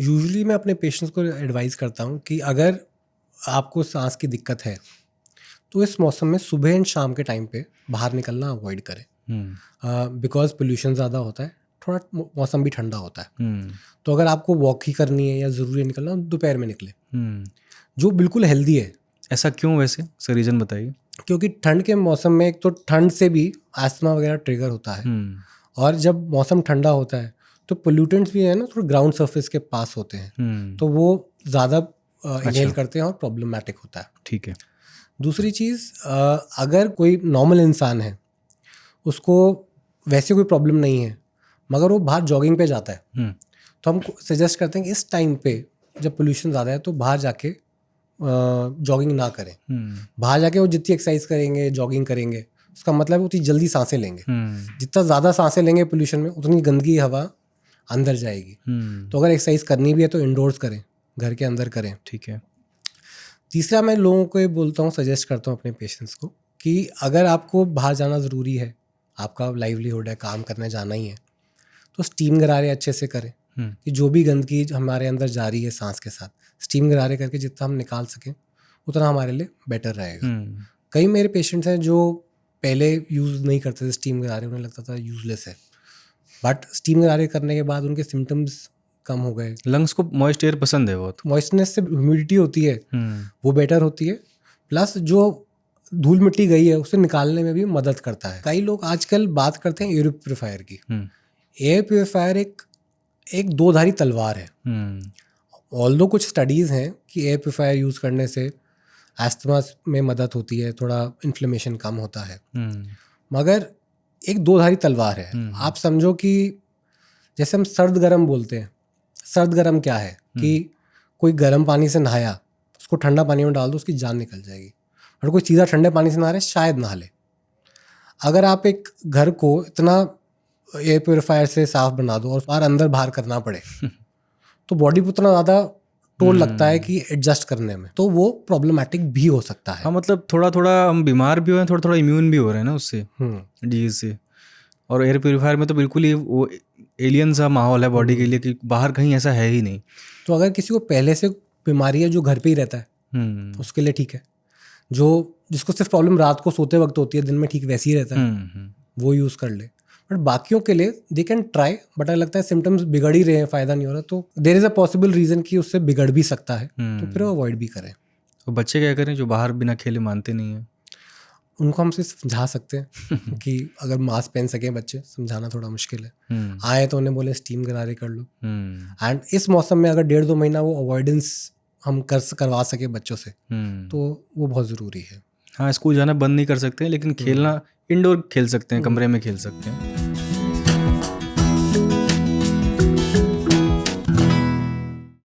Usually मैं अपने patients को एडवाइस करता हूँ कि अगर आपको सांस की दिक्कत है तो इस मौसम में सुबह एंड शाम के टाइम पे बाहर निकलना अवॉइड करें, बिकॉज पोल्यूशन ज़्यादा होता है, थोड़ा मौसम भी ठंडा होता है। तो अगर आपको वॉक ही करनी है या ज़रूरी निकलना, दोपहर में निकले, जो बिल्कुल हेल्दी है। ऐसा क्यों, वैसे सर रीज़न बताइए। क्योंकि ठंड के मौसम में एक तो ठंड से भी अस्थमा वगैरह ट्रिगर होता है, और जब मौसम ठंडा होता है तो पोल्यूटेंट्स भी है ना, थोड़ा ग्राउंड सरफेस के पास होते हैं, तो वो ज़्यादा इनहेल करते हैं और प्रॉब्लमेटिक होता है। ठीक है। दूसरी चीज़, अगर कोई नॉर्मल इंसान है, उसको वैसे कोई प्रॉब्लम नहीं है, मगर वो बाहर जॉगिंग पे जाता है, तो हम सजेस्ट करते हैं कि इस टाइम पे जब पोल्यूशन ज़्यादा है तो बाहर जाके जॉगिंग ना करें। बाहर जाके वो जितनी एक्सरसाइज करेंगे, जॉगिंग करेंगे, उसका मतलब उतनी जल्दी सांसें लेंगे। जितना ज़्यादा सांसें लेंगे पोल्यूशन में, उतनी गंदगी हवा अंदर जाएगी। तो अगर एक्सरसाइज करनी भी है तो इंडोर्स करें, घर के अंदर करें। ठीक है। तीसरा, मैं लोगों को ये बोलता हूँ, सजेस्ट करता हूँ अपने पेशेंट्स को कि अगर आपको बाहर जाना ज़रूरी है, आपका लाइवलीहुड है, काम करने जाना ही है, तो स्टीम गरारे अच्छे से करें कि जो भी गंदगी हमारे अंदर जा रही है सांस के साथ, स्टीम गरारे करके जितना हम निकाल सकें उतना हमारे लिए बेटर रहेगा। कई मेरे पेशेंट्स हैं जो पहले यूज़ नहीं करते थे स्टीम गरारे, उन्हें लगता था यूजलेस है, बट स्टीम गरारे करने के बाद उनके सिम्टम्स कम हो गए। लंग्स को मॉइस्ट एयर पसंद है बहुत, मॉइस्टनेस से ह्यूमिडिटी होती है, वो बेटर होती है, प्लस जो धूल मिट्टी गई है उसे निकालने में भी मदद करता है। कई लोग आजकल बात करते हैं एयर प्योरीफायर की। एयर प्योरीफायर एक दो-धारी तलवार है। ऑल्दो कुछ स्टडीज़ हैं कि एयर प्योरीफायर यूज़ करने से अस्थमा में मदद होती है, थोड़ा इन्फ्लेमेशन कम होता है, मगर एक दो-धारी तलवार है। आप समझो कि जैसे हम सर्द गर्म बोलते हैं, सर्द गर्म क्या है कि कोई गर्म पानी से नहाया, उसको ठंडा पानी में डाल दो, उसकी जान निकल जाएगी। और कोई सीधा ठंडे पानी से नहा रहे, शायद नहा ले। अगर आप एक घर को इतना एयर प्योरीफायर से साफ बना दो और बार अंदर बाहर करना पड़े तो बॉडी पर उतना ज़्यादा टोल लगता है कि एडजस्ट करने में, तो वो प्रॉब्लमेटिक भी हो सकता है। हाँ, मतलब थोड़ा थोड़ा हम बीमार भी हो रहे हैं, थोड़ा थोड़ा इम्यून भी हो रहे हैं ना उससे, डिजीज से। और एयर प्योरीफायर में तो बिल्कुल ही वो एलियन सा माहौल है बॉडी के लिए कि बाहर कहीं ऐसा है ही नहीं। तो अगर किसी को पहले से बीमारी है जो घर पे ही रहता है, उसके लिए ठीक है। जिसको सिर्फ प्रॉब्लम रात को सोते वक्त होती है, दिन में ठीक वैसे ही रहता है, वो यूज़ कर ले। बट बाकियों के लिए दे कैन ट्राई, बट अगर लगता है सिम्टम्स बिगड़ ही रहे हैं, फ़ायदा नहीं हो रहा, तो there is a possible reason कि उससे बिगड़ भी सकता है, तो फिर वो अवॉइड भी करें। तो बच्चे क्या करें जो बाहर बिना खेले मानते नहीं हैं? उनको हम सिर्फ समझा सकते हैं कि अगर मास्क पहन सकें बच्चे, समझाना थोड़ा मुश्किल है। आए तो उन्हें बोले स्टीम गरारे कर लो। एंड इस मौसम में अगर 1.5-2 महीना वो अवॉइडेंस हम करवा सके बच्चों से, तो वो बहुत ज़रूरी है। हाँ, स्कूल जाना बंद नहीं कर सकते हैं, लेकिन खेलना इंडोर खेल सकते हैं, कमरे में खेल सकते हैं।